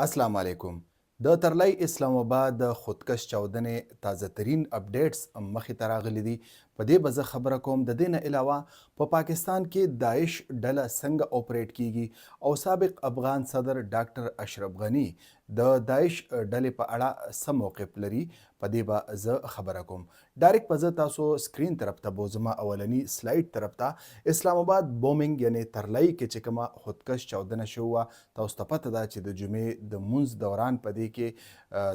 السلام علیکم. د ترلای اسلام آباد د خودکش چاودنې تازه ترین اپډیټس مخې ته راغلي دي. په دې به زه خبره کوم. د دې نه علاوه په پاکستان کې داعش ډله څنګه اپریټ کیږي او سابق افغان صدر ډاکټر اشرف غنی د داعش ډلې په اړه څه موقف لري، په دې به زه خبره کوم. ډایرکټ به زه تاسو سکرین طرف ته بوزم، اولنی سلایډ طرف ته. اسلام آباد بومینګ یعنی ترلای کې چې کومه خودکش چاودنه شوې وه، تاسو ته پته ده چې د جمعې د مونځ دوران په دې کې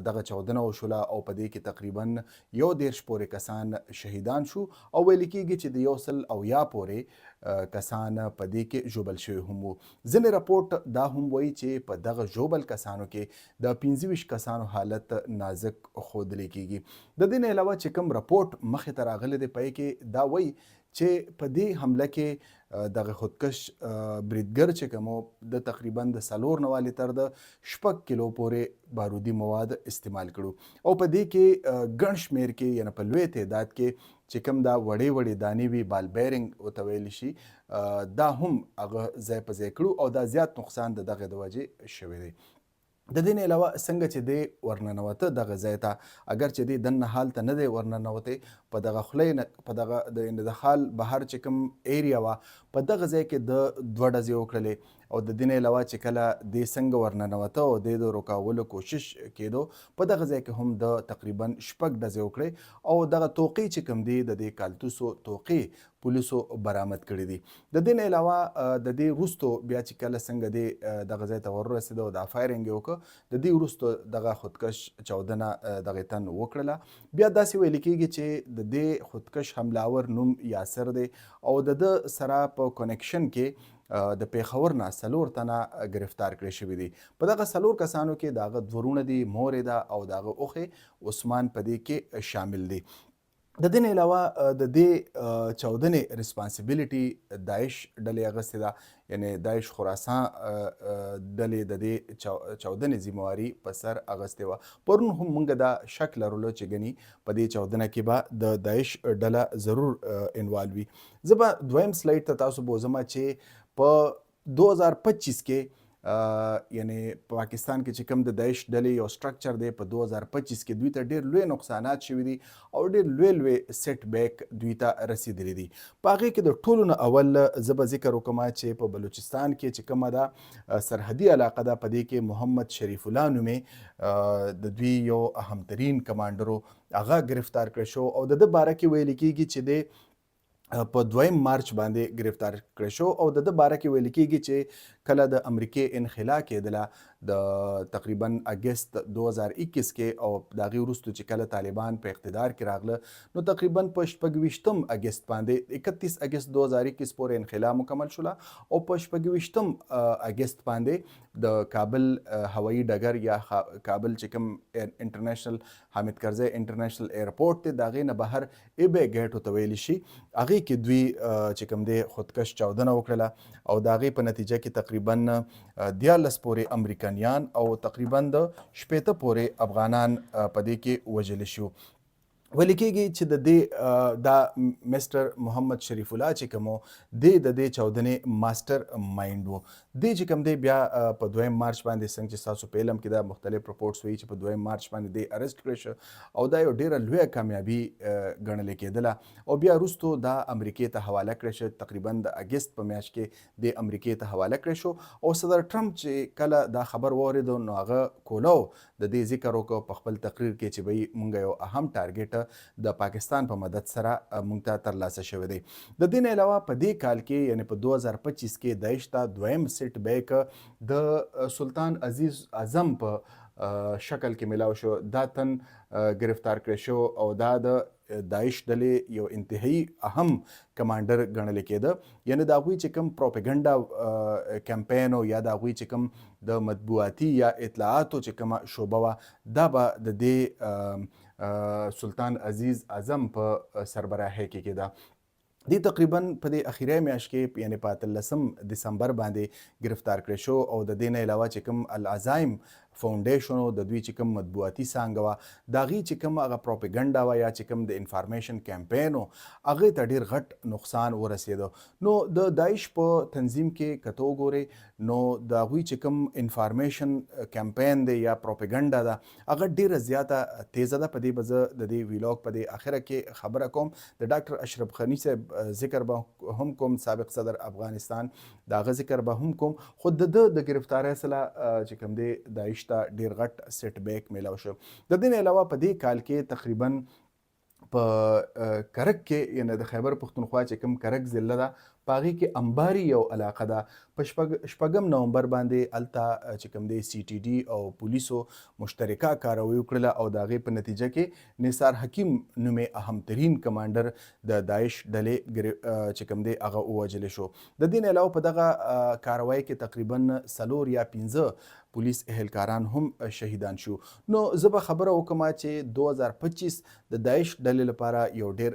دغه چاودنه وشوله او په دې کې تقریبا 1.30 پورې کسان شهیدان شو او ویل کېږي چې د 100 پورې کسان په دې کې ژوبل شوي هم وو. ځینې راپورټ دا هم وایي چې په دغه ژوبل کسانو کې د 25 کسانو حالت نازک ښودلی کېږي. د دې نه علاوه چې کوم راپورټ مخې ته راغلی دی، په یې کې دا وایي چې په دې حمله کې دغه خودکش بریدګر چې کوم د تقریبا د 4 نه والي تر د 6 کیلو پورې بارودي مواد استعمال کړو او په دې کې ګڼ شمیر کې یعنی په لوی تعداد کې چې کوم دا وړې وړې دانې وي، بال بیرنګ ورته ویلی شي، دا هم هغه ځای په ځای کړو او دا زیات نقصان د دغې د وجې شوی دی. د دې نه علاوه څنګه چې دی ورننوته دغه ځای ته، اگر چې دی دننه هالته نه دی ورننوتی، په دغه خولۍ نه په دغه د خال بهر چې کوم ایریا وه، په دغه ځای کې د 2 ډزې وکړلې او د دې نه علاوه چې کله دی څنګه ورننوته او دی د روکولو کوشش کېدو، په دغه ځای کې هم د تقریبا 6 ډزې وکړې او دغه توقې چې کوم دی د دې کالتوسو توقې پولیسو برآمد کړي دي. د دې نه علاوه د دې وروستو بیا چې کله څنګه دی دغه ځای ته ورسېده او دا فایرنګ یې وکړه، د دې وروسته دغه خودکش چاودنه دغې تن وکړله. بیا داسې ویل کېږي چې د دې خودکش حملاور نوم یاسر دی او د ده سره په کنیکشن کې د پیښور نه 4 تنه گرفتار کړی شوي دي. په دغه 4 کسانو کې د هغه 2 ورونه دي، مورې ده او د هغه اوښې عثمان په دې کې شامل دي. د دې نه علاوه د دې چاودنې ریسپانسیبیلیټي داعش ډلې اخیستې ده، یعنی داعش خراسان ډلې د دې چاودنې ذمهواري په سر اخیستې وه. پرون هم موږ دا شک لرلو چې ګني په دې چاودنه کې به د داعش ډله ضرور انوالو وي. زه به دویم سلایډ ته تاسو بوزم چې په 2025 کې یعنی پاکستان کې چې کوم د داعش ډلې یو سټرکچر دی، په 2025 کې دوی ته ډېر لوی نقصانات شوي دي او ډېر لوی لوی سیټ بیک دوی ته رسېدلی دي. په هغې کې د ټولو نه اول زه به ذکر وکړم چې په بلوچستان کې چې کومه ده سرحدي علاقه ده، په دې کې محمد شریف الله نومې د دوی یو اهمترین کمانډر هغه گرفتار کړی شو او د ده باره کې ویل کېږي چې دی په 2 مارچ باندې گرفتار کړی شو او د ده باره کې ویل کېږي چې کله د امریکې انخلا کېدله د تقریبا اګست 2021 کې او د هغې وروستو چې کله طالبان په اقتدار کې راغله، نو تقریبا په 26 اګست باندې 31 اګست 2021 پورې انخلا مکمل شوله او په 26 اګست باندې د کابل هوایي ډګر یا کابل چې کوم انټرنیشنل حامد کرزی انټرنیشنل ایرپورټ دی، د هغې نه بهر ایبی ګیټ ورته ویلی شي، هغې کې دوی چې کوم دی خودکش چاودنه وکړله او د هغې په نتیجه کې تقریبا 14 پورې امریکایان او تقریبا د 80 پورې افغانان په دې کې وژلی شو. ویل کېږي چې د دې دا مسټر محمد شریف الله چې کوم دی د دې چاودنې ماسټر مایند و. دی چې کوم دی بیا په 2 مارچ باندې څنګه چې ستاسو په علم کې دا مختلف رپورټس وایي چې په 2 مارچ باندې دی اریسټ کړی شو او دا یو ډېره لویه کامیابي ګڼل کېدله او بیا وروستو دا امریکې ته حواله کړی شو. تقریبا د اګست په میاشت کې دی امریکې ته حواله کړی شو او صدر ټرمپ چې کله دا خبر واورېدو نو هغه کولو د دې ذکر وکړو په خپل تقریر کې چې وایي موږ یو اهم ټارګېټ د پاکستان په مدد سره موږ ته ترلاسه شوی دی. د دې نه علاوه په دې کال کې یعنی په 2025 کې داعش ته دویم سیټ بیک د سلطان عزیز اعظم په شکل کې میلاو شو. دا تن گرفتار کړی شو او دا د داعش ډلې یو انتهایی اهم کمانډر ګڼل کېده. یعنی د هغوی چې کوم پروپیګنډا کمپین او یا د هغوی چې کوم د مطبوعاتي یا اطلاعاتو چې کومه شعبه وه، دا به د دې سلطان عزیز اعظم په سربراهۍ کې کېده. دی تقریبا په دې اخیری میاشت کې یعنی په 18 دسمبر باندې گرفتار کړی شو او د دې نه علاوه چې کوم العزایم فاونډیشن د دوی چې کوم مطبوعاتي څانګه وه د هغې چې کوم هغه پروپیګنډا وه یا چې کوم د انفارمیشن کمپین و هغې ته ډېر غټ نقصان ورسېده. نو د داعش په تنظیم کې که ته وګورې نو د هغوی چې کوم انفارمیشن کمپین دی یا پروپیګنډا ده هغه ډېره زیاته تیزه ده. په دې به زه د دې ویلاګ په دې اخره کې خبره کوم. د ډاکټر اشرف غني صاحب ذکر به هم کوم، سابق صدر افغانستان د هغه ذکر به هم کوم، خو د ګرفتارۍ سره چې کوم دی داعش ته ډېر غټ سیټ بیک میلاو شو. د دې نه علاوه په دې کال کې تقریبا په کرک کې یعنې د خیبر پښتونخوا چې کوم کرک ضلع ده په هغې کې انباري یو علاقه ده. په شپږم نومبر باندې هلته چې کوم دی سی ټي ډي او پولیسو مشترکه کاروي وکړله او د هغې په نتیجه کې نثار حکیم نومې اهمترین کمانډر د داعش ډلې چې کوم دی هغه ووژلی شو. د دې نه علاوه په دغه کاروای کې تقریبا 4 یا 15 پولیس اهلکاران هم شهیدان شو. نو زه به خبره وکم چې 2025 د داعش ډلې لپاره یو ډېر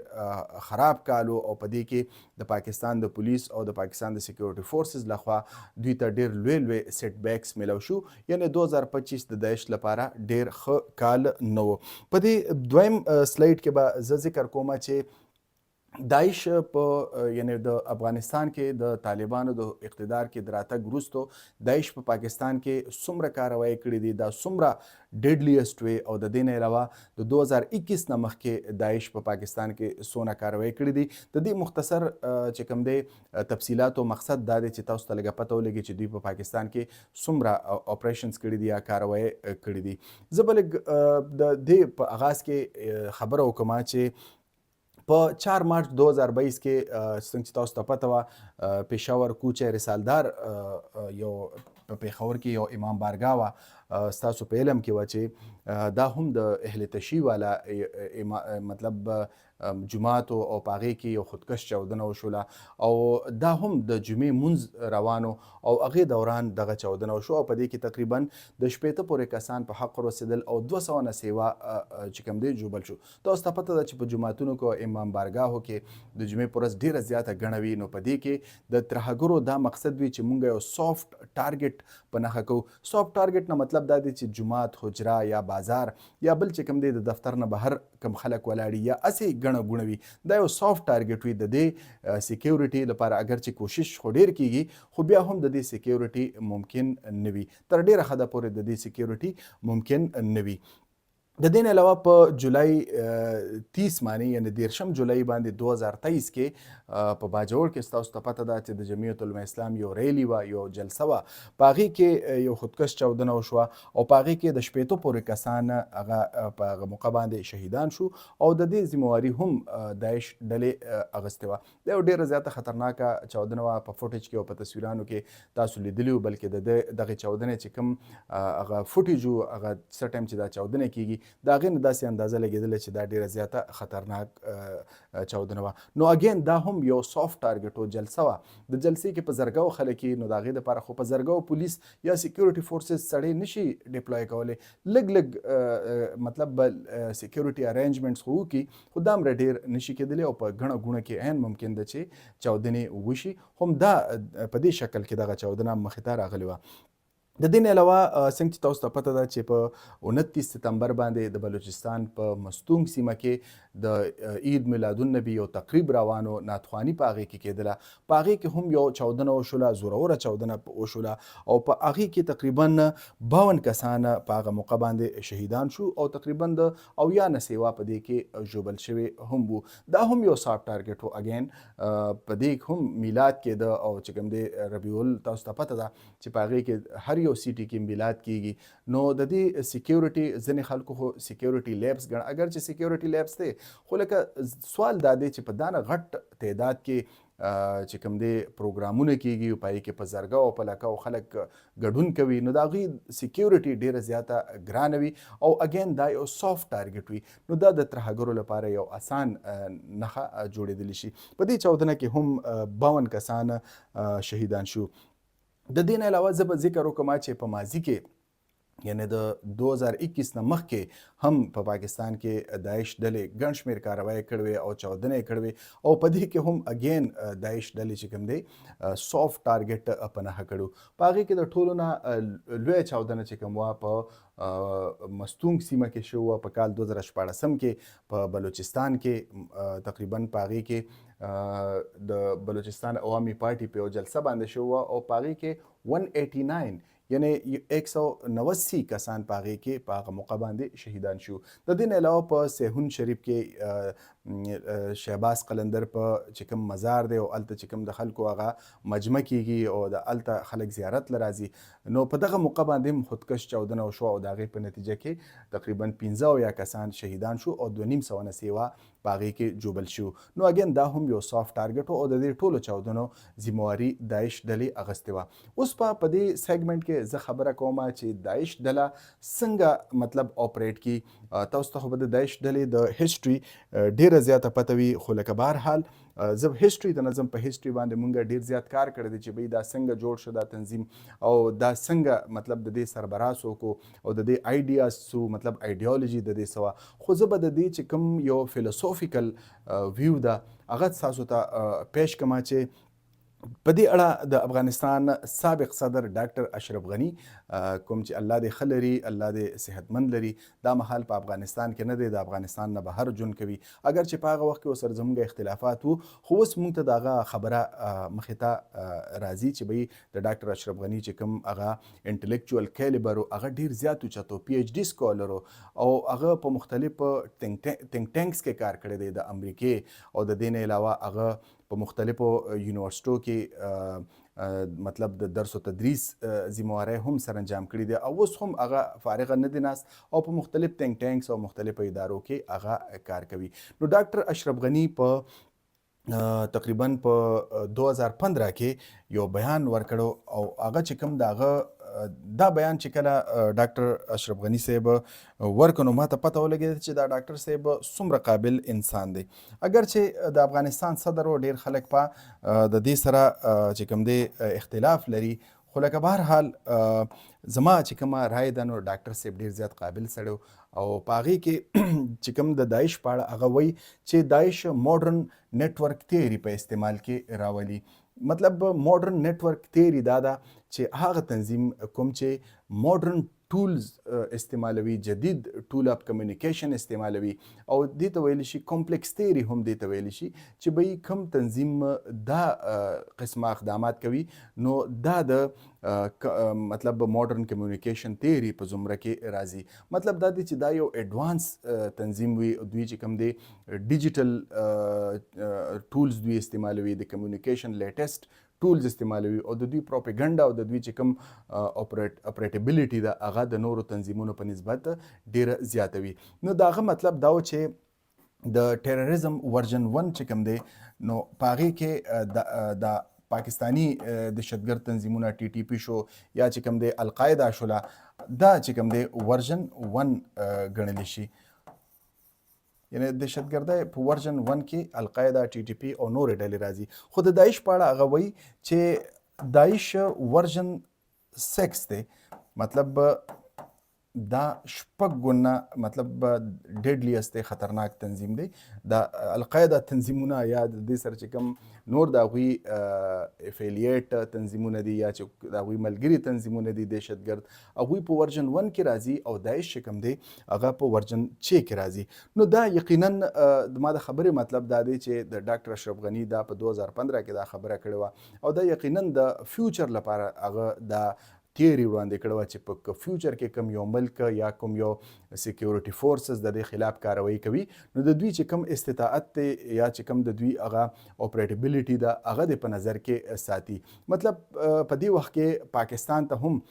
خراب کال و او په دې کې د پاکستان د پولیس او د پاکستان د سکیورټي فورسز لخوا دوی ته ډېر لوی سیټ بیکس میلاو شو. یعنې 2025 د داعش لپاره ډېر ښه کال نه و. په دې دویم سلایډ کې به زه ذکر کوم چې داعش په یعنې د افغانستان کې د طالبانو د اقتدار کې د راتګ وروستو داعش په پاکستان کې څومره کاروایي کړي دي دا څومره ډیډلیسټ وی او د دې نه علاوه د 2021 نه مخکې داعش په پاکستان کې څونه کاروایي کړي دي. د دې مختصر چې کوم دی تفصیلات او مقصد دا دی چې تاسو ته لږه پته ولګي چې دوی په پاکستان کې څومره اپریشنز کړي دي یا کاروایي کړي دي. زه به لږ د دې په آغاز کې خبره وکړم چې په 4 مارچ 2022 کې څنګه چې تاسو ته پته وه پېښور کوچه رسالدار یو په پېښور کې یو امام بارګاه وه ستاسو په علم کې وه چې دا هم د اهل تشیع والا مطلب جماعت او په هغې کې یو خودکش چاودنه وشوله او دا هم د جمعې مونځ روانو او هغې دوران دغه چاودنه وشو او په دې کې تقریبا د 15 پورې کسان په حق ورسېدل او 200 نه سیوا چې کوم دی ژوبل شو. تاسو ته پته ده چې په جوماتونو کې امام بارګاهو کې د جمعې په ورځ ډېره زیاته ګڼه وي. نو په دې کې د ترهګرو دا مقصد وي چې مونږ یو سافت ټارګټ په نښه کوو. سافت ټارګټ نه مطلب دا دی چې جومات، حجره یا بازار یا بل چې کوم دی د دفتر نه بهر کم خلک ولاړي یا اسې ګڼه ګوڼه وي دا یو سافت ټارګټ وي. د دې سکیورټي لپاره اگر چې کوشش خو ډېر کیږي خو بیا هم د دې سکیورټي ممکن نه وي، تر ډېره حده پورې د دې سکیورټي ممکن نه وي. د دې نه علاوه په جولای 30 باندې یعنې 13 جولای باندې 2023 کې په باجوړ کې ستاسو ته پته ده چې د جمعیت علماء اسلام یو ریلی وه، یو جلسه وه، په هغې کې یو خودکش چاودنه وشوه او په هغې کې د 15 پورې کسان هغه په هغه موقع باندې شهیدان شو او د دې ذمواري هم داعش ډلې اخیستې وه. دا یو ډېره زیاته خطرناکه چاودنه وه. په فوټیج کې او په تصویرانو کې تاسو لیدلي وو، بلکې د دغې چاودنې چې کوم هغه فوټیج وو هغه څه ټایم چې دا چاودنه کیږي د هغې نه داسې اندازه لګېدله چې دا ډېره زیاته خطرناک چاودنه وه. نو اګین دا هم یو سافت ټارګټ و، جلسه وه. د جلسې کې په زرګاو خلک یي، نو د هغې دپاره خو په زرګاو پولیس یا سکیورټي فورسز سړی نشي ډپلوی کولی. لږ مطلب به سکیورټي ارینجمنټس خو وکړي خو دا هم ډېر نشي کېدلی او په ګڼه ګوڼه کې عین ممکن ده چې چاودنې وشي. هم دا په دې شکل کې دغه چاودنه مخې ته راغلې وه. د دې نه علاوه څنګه چې تاسو ته پته ده چې په 29 سپتمبر باندې د بلوچستان په مستونګ سیمه کې د عید میلادالنبي یو تقریب روانو، ناتخواني په هغې کې کېدله. په هغې کې هم یو چاودنه وشوله، زوروره چاودنه وشوله او په هغې کې تقریبا 52 کسان په هغه موقع باندې شهیدان شو او تقریبا د 70 نه سیوا په دې کې ژوبل شوي هم وو. دا هم یو سافت ټارګټ و. اګین په دې هم میلاد کېده او چې کوم دی ربیع ال تاسو ته پته ده چې په هغې کې هر یو سیټي کې میلاد کیږي. نو د دې سکیورټي ځینې خلکو خو سکیورټي لیبس ګڼه، اگر چې سکیورټي لیبس دی خو لکه سوال دا دی چې په دانه غټ تعداد کې چې کوم دی پروګرامونه کیږي په هغې کې په زرګاو او په لکاو خلک ګډون کوي، نو د هغې سکیورټي ډېره زیاته ګرانه وي او اګین دا یو سافت ټارګټ وي. نو دا د ترهګرو لپاره یو آسان نښه جوړېدلی شي. په دې چاودنه کې هم 52 کسان شهیدان شو. د دې نه علاوه زه به ذکر وکړم چې په ماضي کې یعنی د 2021 نه مخکې هم په پاکستان کې داعش ډلې ګڼ شمېر کاروایي کړې او چاودنې کړې او په دې کې هم اګین داعش ډلې چې کوم دی سافت ټارګټ په نښه کړو. په هغې کې د ټولو نه لویه چاودنه چې کوم وه په مستونګ سیمه کې شوې وه په کال 2014 کې په بلوچستان کې تقریبا په هغې کې د بلوچستان عوامي پارټي په یو جلسه باندې شوې وه او په هغې کې 189 یعنی 189 کسان په هغې کې په هغه موقع باندې شهیدان شو. د دې نه علاوه په سیهون شریف کې شهباز قلندر په چې کوم مزار دی او هلته چې کوم د خلکو هغه مجمع کیږي او د هلته خلک زیارت له راځي نو په دغه موقع باندې هم خودکش چاودنه وشوه او د هغې په نتیجه کې تقریبا 15 کسان شهیدان شو او 2.5 سیوا په هغې کې جوبل شو. نو اګین دا هم یو سافت ټارګټ او د دې ټولو چاودنو ذمواري داعش ډلې اخیستې وه. اوس په دې سیګمنټ کې زه خبره کوم چې داعش ډله څنګه مطلب اپریټ کی. تاسو ته خو به د داعش ډلې د هیسټري ډیره زیاته پته وي خو لکه بهرحال زه هیسټري د نظم په هیسټري باندې مونږ ډیر زیات کار کړی دی چې دا څنګه جوړ شو دا تنظیم او دا څنګه مطلب د دې سربراز وکړو او د دې آیډیاز څو مطلب آیډیالوژي د دې سوا خو زه به د دې چې کوم یو فلسوفیکل ویو ده هغه تاسو ته پیش کما چې په دې اړه د افغانستان سابق صدر ډاکټر اشرف غني کوم چې الله دې ښه لري الله دې صحتمند لري دا مهال په افغانستان کې نه دی د افغانستان نه بهر ژوند کوي اگر چې په هغه وخت کې ورسره زموږ اختلافات وو خو اوس موږ ته د هغه خبره مخې ته راځي چې بهی د ډاکټر اشرف غني چې کوم هغه انټلیکچوال کیلیبر هغه ډیر زیات اوچت و پی ایچ ډي سکالر او هغه په مختلفو تھنک ټینکس کې کار کړی دی د امریکې او د دې نه علاوه هغه په مختلفو یونیورسټو کې مطلب د درس و تدریس ذمواری هم سرانجام کړي دي او اوس هم هغه فارغه نه دي ناست او په مختلف تھنک ټینکس او مختلفو ادارو کې هغه کار کوي. نو ډاکټر اشرف غني په تقریبا په 2015 کې یو بیان ورکړو او هغه چې کوم دغه دا بیان چې کله ډاکټر اشرف غني صاحب ورکنو ما ته پته ولګېده چې دا ډاکټر صاحب څومره قابل انسان دی. اگر چې د افغانستان صدر و ډیر خلک په د دې سره چې کوم دی اختلاف لري خو لکه بهرحال زما چې کومه رای ده نو ډاکټر صاحب ډیر زیات قابل سړی او په هغې کې چې کوم د داعش په اړه هغه وایي چې داعش ماډرن نیټورک تیوري په استعمال کې راولي. مطلب ماډرن نیټورک تیوري دا ده چې هغه تنظیم کوم چې ماډرن ټولز استعمالوي جدید ټول اپ کمیونیکیشن استعمالوي او دې ته ویل شي کمپلیکس تیوري هم دې ته ویل شي چې به کوم تنظیم دا قسمه اقدامات کوي نو دا د مطلب ماډرن کمیونیکیشن تیوري په زمره کې راځي. مطلب دا دی چې دا یو ایڈوانس تنظیم وي دوی چې کوم دی ډیجیټل ټولز دوی استعمالوي د کمیونیکیشن لیټیسټ ټولز استعمالوي او د دوی پروپاګاندا او د دوی چې کوم اپریټیبلیټي ده هغه د نورو تنظیمونو په نسبت ډیره زیاته وي. نو د هغه مطلب دا و چې د ټیرریزم ورژن 1 چې کوم دی نو په هغې کې د پاکستانی دهشتګرد تنظیمونه ټي ټي پی شو یا چې کوم دی القاعده شوله دا چې کوم دی ورژن 1 ګڼلی شي یعنی دهشتګردۍ په ورژن 1 کې القاعده ټي ټي پی او نورې ډلې راځي خو د داعش په اړه هغه وایي چې داعش ورژن 6 دی مطلب دا شپږ ګونه مطلب ډیډلیست خطرناک تنظیم دی. د القاعده تنظیمونه یا د دې سره چې کوم نور د هغوی افیلیټ تنظیمونه دي یا چې د هغوی ملګري تنظیمونه دي دهشتګرد هغوی په ورژن 1 کې راځي او داعش چې کوم دی هغه په ورژن 6 کې راځي. نو دا یقینا ما د خبرې مطلب دا دی چې د ډاکټر اشرف غني دا په 2015 کې دا خبره کړې وه او دا یقینا د فیوچر لپاره هغه دا تیوري وړاندې کړې وه چې په فیوچر کې کوم یو ملک یا کوم یو سیکیورټي فورسز د دې خلاف کاروایی کوي نو د دوی چې کوم استطاعت دی یا چې کوم د دوی هغه اپریټیبلیټي ده هغه د په نظر کې ساتي. مطلب په دې وخت کې پاکستان ته هم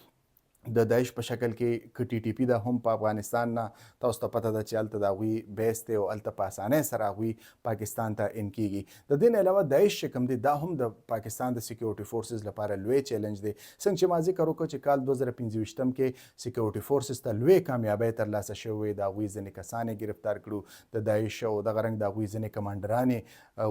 د داعش په شکل کې که ټي ټي پی ده هم په افغانستان نه تاسو ته پته ده چې هلته د هغوی بیس دی او هلته په اسانۍ سره هغوی پاکستان ته ان کیږي. د دې نه علاوه داعش چې کوم دی دا هم د پاکستان د سیکیورټي فورسز لپاره لوی چیلنج دی. څنګه چې ما ذکر وکړو چې کال 2015 کې سیکیورټي فورسز ته لوی کامیابۍ ترلاسه شوې د هغوی ځینې کسان یې ګرفتار کړو د داعش او دغه رنګ د هغوی ځینې کمانډران یې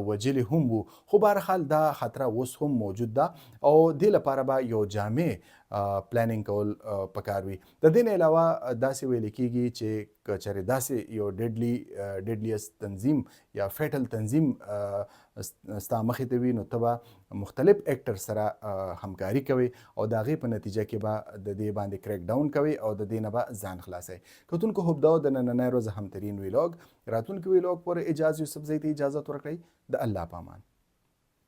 وجلې هم وو خو بهرحال دا خطره اوس هم موجود ده او دې لپاره به یو جامع پلانینګ کول پکار وي. د دې نه علاوه داسې ویل کېږي چې که چېرې داسې یو ډیډلیست تنظیم یا فیټل تنظیم ستا مخې ته وي نو ته به مختلف ایکټر سره همکاري کوي او د هغې په نتیجه کې به د دې باندې کریک ډاون کوي او د دې نه به ځان خلاصوي. کتونکو خوب دا و د نننۍ ورځ همترین ویلاګ. راتلونکي ویلاګ پورې اجاز یوسفزۍ ته اجازت ورکړئ. د الله په امان.